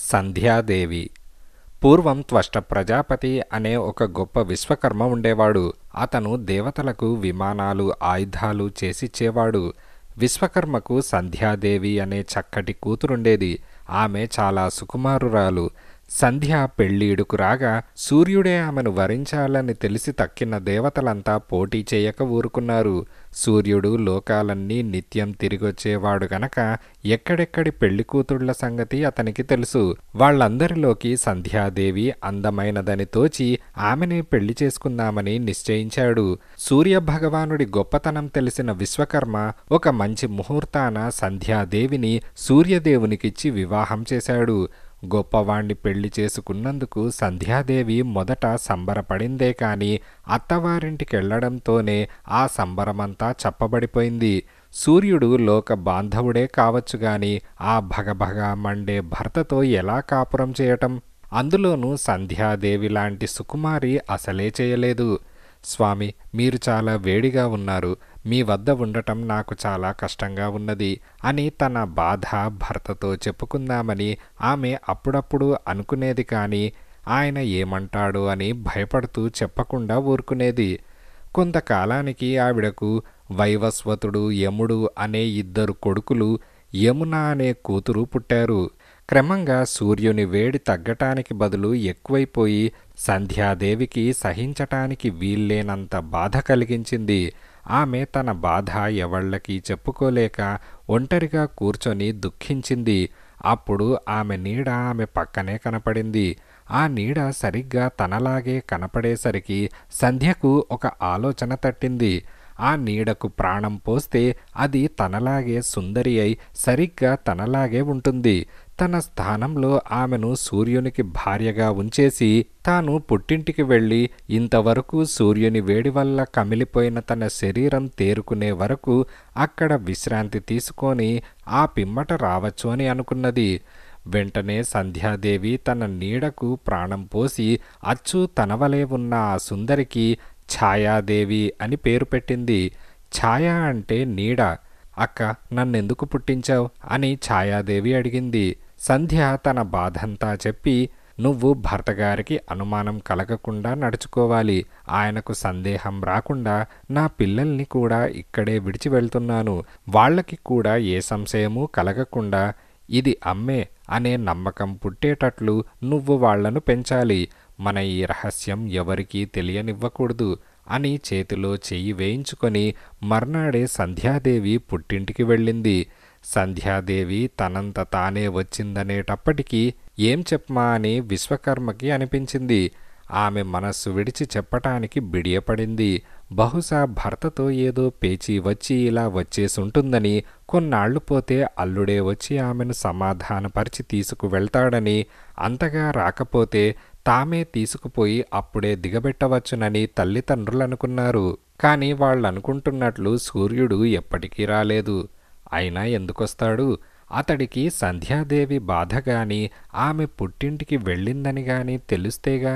సంధ్యాదేవి. పూర్వం త్వష్ట ప్రజాపతి అనే ఒక గొప్ప విశ్వకర్మ ఉండేవాడు. అతను దేవతలకు విమానాలు, ఆయుధాలు చేసిచ్చేవాడు. విశ్వకర్మకు సంధ్యాదేవి అనే చక్కటి కూతురుండేది. ఆమె చాలా సుకుమారురాలు. సంధ్య పెళ్ళీడుకు రాగా సూర్యుడే ఆమెను వరించాలని తెలిసి తక్కిన దేవతలంతా పోటీ చేయక ఊరుకున్నారు. సూర్యుడు లోకాలన్నీ నిత్యం తిరిగొచ్చేవాడు గనక ఎక్కడెక్కడి పెళ్లికూతుళ్ల సంగతి అతనికి తెలుసు. వాళ్లందరిలోకి సంధ్యాదేవి అందమైనదని తోచి ఆమెనే పెళ్లి చేసుకుందామని నిశ్చయించాడు. సూర్యభగవానుడి గొప్పతనం తెలిసిన విశ్వకర్మ ఒక మంచి ముహూర్తాన సంధ్యాదేవిని సూర్యదేవునికిచ్చి వివాహం చేశాడు. గొప్పవాణ్ణి పెళ్లి చేసుకున్నందుకు సంధ్యాదేవి మొదట సంబరపడిందే కాని అత్తవారింటికెళ్లడంతోనే ఆ సంబరమంతా చప్పబడిపోయింది. సూర్యుడు లోక బాంధవుడే కావచ్చుగాని ఆ భగభగ మండే భర్తతో ఎలా కాపురం చేయటం? అందులోనూ సంధ్యాదేవి లాంటి సుకుమారి అసలే చేయలేదు. స్వామి, మీరు చాలా వేడిగా ఉన్నారు. మీ వద్ద ఉండటం నాకు చాలా కష్టంగా ఉన్నది అని తన బాధ భర్తతో చెప్పుకుందామని ఆమె అప్పుడప్పుడు అనుకునేది. కానీ ఆయన ఏమంటాడో అని భయపడుతూ చెప్పకుండా ఊరుకునేది. కొంతకాలానికి ఆవిడకు వైవస్వతుడు, యముడు అనే 2 కొడుకులు, యమున అనే కూతురు పుట్టారు. క్రమంగా సూర్యుని వేడి తగ్గటానికి బదులు ఎక్కువైపోయి సంధ్యాదేవికి సహించటానికి వీల్లేనంత బాధ కలిగించింది. ఆమె తన బాధ ఎవళ్ళకి చెప్పుకోలేక ఒంటరిగా కూర్చొని దుఃఖించింది. అప్పుడు ఆమె నీడ ఆమె పక్కనే కనపడింది. ఆ నీడ సరిగ్గా తనలాగే కనపడేసరికి సంధ్యకు ఒక ఆలోచన తట్టింది. ఆ నీడకు ప్రాణం పోస్తే అది తనలాగే సుందరి అయి సరిగ్గా తనలాగే ఉంటుంది. తన స్థానంలో ఆమెను సూర్యునికి భార్యగా ఉంచేసి తాను పుట్టింటికి వెళ్ళి ఇంతవరకు సూర్యుని వేడి వల్ల కమిలిపోయిన తన శరీరం తేరుకునే వరకు అక్కడ విశ్రాంతి తీసుకొని ఆ పిమ్మట రావచ్చు అని అనుకున్నది. వెంటనే సంధ్యాదేవి తన నీడకు ప్రాణం పోసి అచ్చు తనవలే ఉన్న ఆ సుందరికి ఛాయాదేవి అని పేరు పెట్టింది. ఛాయ అంటే నీడ. అక్క, నన్నెందుకు పుట్టించావు అని ఛాయాదేవి అడిగింది. సంధ్య తన బాధంతా చెప్పి, నువ్వు భర్తగారికి అనుమానం కలగకుండా నడుచుకోవాలి. ఆయనకు సందేహం రాకుండా నా పిల్లల్ని కూడా ఇక్కడే విడిచి వెళ్తున్నాను. వాళ్ళకి కూడా ఏ సంశయమూ కలగకుండా ఇది అమ్మే అనే నమ్మకం పుట్టేటట్లు నువ్వు వాళ్లను పెంచాలి. మన ఈ రహస్యం ఎవరికీ తెలియనివ్వకూడదు అని చేతిలో చెయ్యి వేయించుకొని మర్నాడే సంధ్యాదేవి పుట్టింటికి వెళ్ళింది. సంధ్యాదేవి తనంత తానే వచ్చిందనేటప్పటికీ ఏం చెప్పమా అని విశ్వకర్మకి అనిపించింది. ఆమె మనస్సు విడిచి చెప్పటానికి బిడియపడింది. బహుశా భర్తతో ఏదో పేచీ వచ్చి ఇలా వచ్చేసుంటుందని, కొన్నాళ్లు పోతే అల్లుడే వచ్చి ఆమెను సమాధానపరిచి తీసుకువెళ్తాడని, అంతగా రాకపోతే తామే తీసుకుపోయి అప్పుడే దిగబెట్టవచ్చునని తల్లిదండ్రులనుకున్నారు. కాని వాళ్ళనుకుంటున్నట్లు సూర్యుడు ఎప్పటికీ రాలేదు. అయినా ఎందుకొస్తాడు? అతడికి సంధ్యాదేవి బాధగాని ఆమె పుట్టింటికి వెళ్ళిందని గాని తెలుస్తేగా.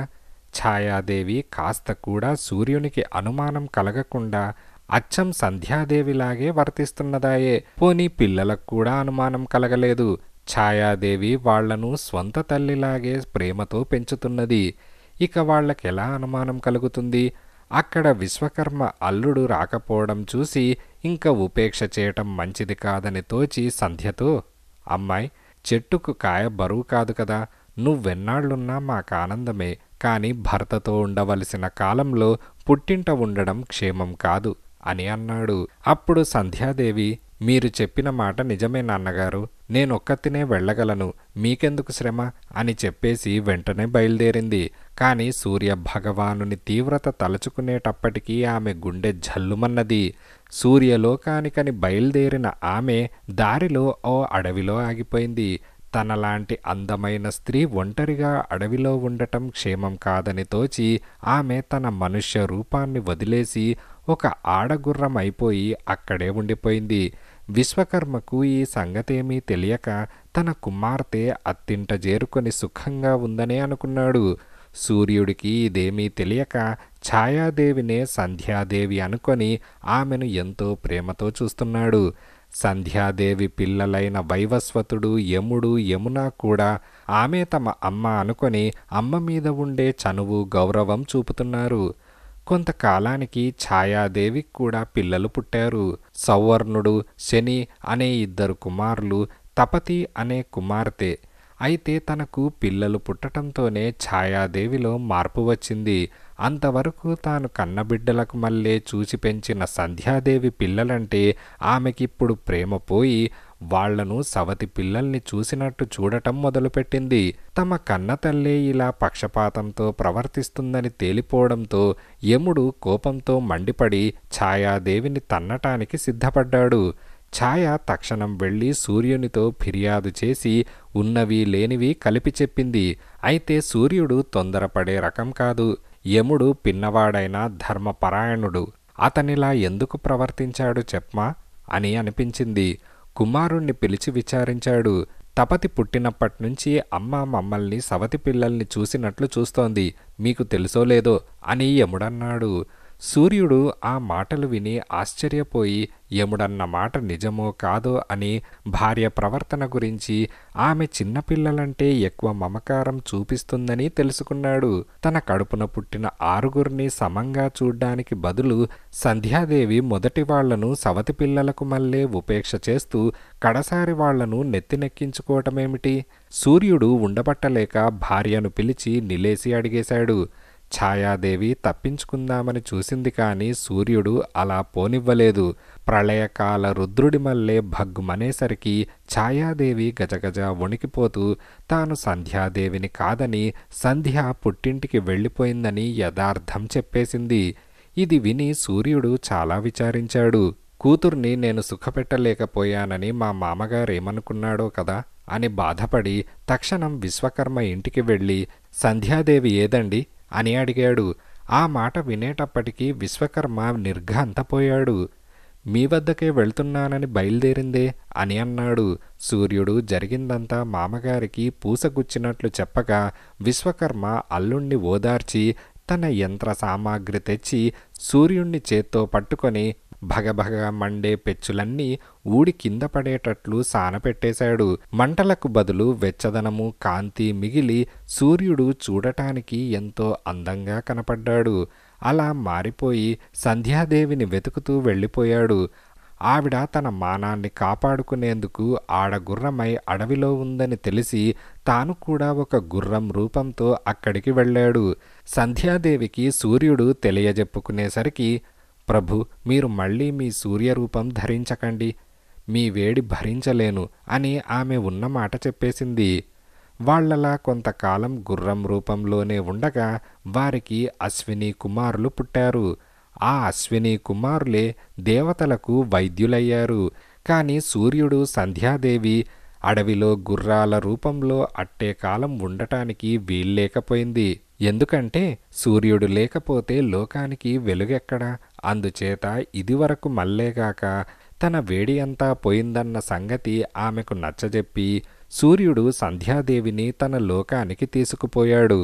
ఛాయాదేవి కాస్త కూడా సూర్యునికి అనుమానం కలగకుండా అచ్చం సంధ్యాదేవిలాగే వర్తిస్తున్నదాయే. పోనీ పిల్లలకు కూడా అనుమానం కలగలేదు. ఛాయాదేవి వాళ్లను స్వంత తల్లిలాగే ప్రేమతో పెంచుతున్నది. ఇక వాళ్లకెలా అనుమానం కలుగుతుంది? అక్కడ విశ్వకర్మ అల్లుడు రాకపోవడం చూసి ఇంక ఉపేక్ష చేయటం మంచిది కాదని తోచి సంధ్యతో, అమ్మాయి, చెట్టుకు కాయ బరువు కాదు కదా, నువ్వెన్నాళ్లున్నా మాకానందమే. కాని భర్తతో ఉండవలసిన కాలంలో పుట్టింట ఉండడం క్షేమం కాదు అని అన్నాడు. అప్పుడు సంధ్యాదేవి, మీరు చెప్పిన మాట నిజమే నాన్నగారు. నేనొక్కతినే వెళ్ళగలను, మీకెందుకు శ్రమ అని చెప్పేసి వెంటనే బయలుదేరింది. కాని సూర్య భగవానుని తీవ్రత తలచుకునేటప్పటికీ ఆమె గుండె జల్లుమన్నది. సూర్యలోకానికని బయలుదేరిన ఆమె దారిలో ఓ అడవిలో ఆగిపోయింది. తనలాంటి అందమైన స్త్రీ ఒంటరిగా అడవిలో ఉండటం క్షేమం కాదని తోచి ఆమె తన మనుష్య రూపాన్ని వదిలేసి ఒక ఆడగుర్రం అయిపోయి అక్కడే ఉండిపోయింది. విశ్వకర్మకు ఈ సంగతేమీ తెలియక తన కుమార్తె అత్తింట చేరుకొని సుఖంగా ఉందనే అనుకున్నాడు. సూర్యుడికి ఇదేమీ తెలియక ఛాయాదేవినే సంధ్యాదేవి అనుకొని ఆమెను ఎంతో ప్రేమతో చూస్తున్నాడు. సంధ్యాదేవి పిల్లలైన వైవస్వతుడు, యముడు, యమున కూడా ఆమె తమ అమ్మ అనుకొని అమ్మ మీద ఉండే చనువు, గౌరవం చూపుతున్నారు. కొంతకాలానికి ఛాయాదేవికి కూడా పిల్లలు పుట్టారు. సౌవర్ణుడు, శని అనే 2 కుమారులు, తపతి అనే కుమార్తె. అయితే తనకు పిల్లలు పుట్టటంతోనే ఛాయాదేవిలో మార్పు వచ్చింది. అంతవరకు తాను కన్నబిడ్డలకు మళ్ళే చూసి పెంచిన సంధ్యాదేవి పిల్లలంటే ఆమెకిప్పుడు ప్రేమ పోయి వాళ్లను సవతి పిల్లల్ని చూసినట్టు చూడటం మొదలుపెట్టింది. తమ కన్నతల్లే ఇలా పక్షపాతంతో ప్రవర్తిస్తుందని తేలిపోవడంతో యముడు కోపంతో మండిపడి ఛాయాదేవిని తన్నటానికి సిద్ధపడ్డాడు. ఛాయ తక్షణం వెళ్ళి సూర్యునితో ఫిర్యాదు చేసి ఉన్నవి లేనివి కలిపి చెప్పింది. అయితే సూర్యుడు తొందరపడే రకం కాదు. యముడు పిన్నవాడైన ధర్మపరాయణుడు. అతనిలా ఎందుకు ప్రవర్తించాడు చెప్పమా అని అనిపించింది. కుమారుణ్ణి పిలిచి విచారించాడు. తపతి పుట్టినప్పట్నుంచి అమ్మ మమ్మల్ని సవతి పిల్లల్ని చూసినట్లు చూస్తోంది, మీకు తెలుసో లేదో అని యముడన్నాడు. సూర్యుడు ఆ మాటలు విని ఆశ్చర్యపోయి యముడన్న మాట నిజమో కాదో అని భార్య ప్రవర్తన గురించి, ఆమె చిన్నపిల్లలంటే ఎక్కువ మమకారం చూపిస్తుందని తెలుసుకున్నాడు. తన కడుపున పుట్టిన 6గురిని సమంగా చూడ్డానికి బదులు సంధ్యాదేవి మొదటి వాళ్లను సవతి పిల్లలకు మళ్ళే ఉపేక్ష చేస్తూ కడసారి వాళ్లను నెత్తినెక్కించుకోవటమేమిటి? సూర్యుడు ఉండబట్టలేక భార్యను పిలిచి నిలేసి అడిగేశాడు. ఛాయాదేవి తప్పించుకుందామని చూసింది కాని సూర్యుడు అలా పోనివ్వలేదు. ప్రళయకాల రుద్రుడి మల్లే భగ్గుమనేసరికి ఛాయాదేవి గజగజ వణికిపోతూ తాను సంధ్యాదేవిని కాదని, సంధ్య పుట్టింటికి వెళ్ళిపోయిందని యథార్థం చెప్పేసింది. ఇది విని సూర్యుడు చాలా విచారించాడు. కూతుర్ని నేను సుఖపెట్టలేకపోయానని మా మామగారేమనుకున్నాడో కదా అని బాధపడి తక్షణం విశ్వకర్మ ఇంటికి వెళ్ళి సంధ్యాదేవి ఏదండి అని అడిగాడు. ఆ మాట వినేటప్పటికీ విశ్వకర్మ నిర్ఘాంతపోయాడు. మీ వద్దకే వెళ్తున్నానని బయలుదేరిందే అని అన్నాడు. సూర్యుడు జరిగిందంతా మామగారికి పూసగుచ్చినట్లు చెప్పగా విశ్వకర్మ అల్లుణ్ణి ఓదార్చి తన యంత్ర సామాగ్రి తెచ్చి సూర్యుణ్ణి చేత్తో పట్టుకొని భగభగ మండే పెచ్చులన్నీ ఊడి కింద పడేటట్లు సానపెట్టేశాడు. మంటలకు బదులు వెచ్చదనము, కాంతి మిగిలి సూర్యుడు చూడటానికి ఎంతో అందంగా కనపడ్డాడు. అలా మారిపోయి సంధ్యాదేవిని వెతుకుతూ వెళ్ళిపోయాడు. ఆవిడ తన మానాన్ని కాపాడుకునేందుకు ఆడగుర్రమై అడవిలో ఉందని తెలిసి తాను కూడా ఒక గుర్రం రూపంతో అక్కడికి వెళ్ళాడు. సంధ్యాదేవికి సూర్యుడు తెలియజెప్పుకునేసరికి, ప్రభు, మీరు మళ్ళీ మీ సూర్యరూపం ధరించకండి, మీ వేడి భరించలేను అని ఆమె ఉన్నమాట చెప్పేసింది. వాళ్లలా కొంతకాలం గుర్రం రూపంలోనే ఉండగా వారికి అశ్విని కుమారులు పుట్టారు. ఆ అశ్విని కుమారులే దేవతలకు వైద్యులయ్యారు. కాని సూర్యుడు, సంధ్యాదేవి అడవిలో గుర్రాల రూపంలో అట్టే కాలం ఉండటానికి వీల్లేకపోయింది. ఎందుకంటే సూర్యుడు లేకపోతే లోకానికి వెలుగెక్కడా? అందుచేత ఇదివరకు మల్లేగాక తన వేడి అంతా పోయిందన్న సంగతి ఆమెకు నచ్చజెప్పి సూర్యుడు సంధ్యాదేవిని తన లోకానికి తీసుకుపోయాడు.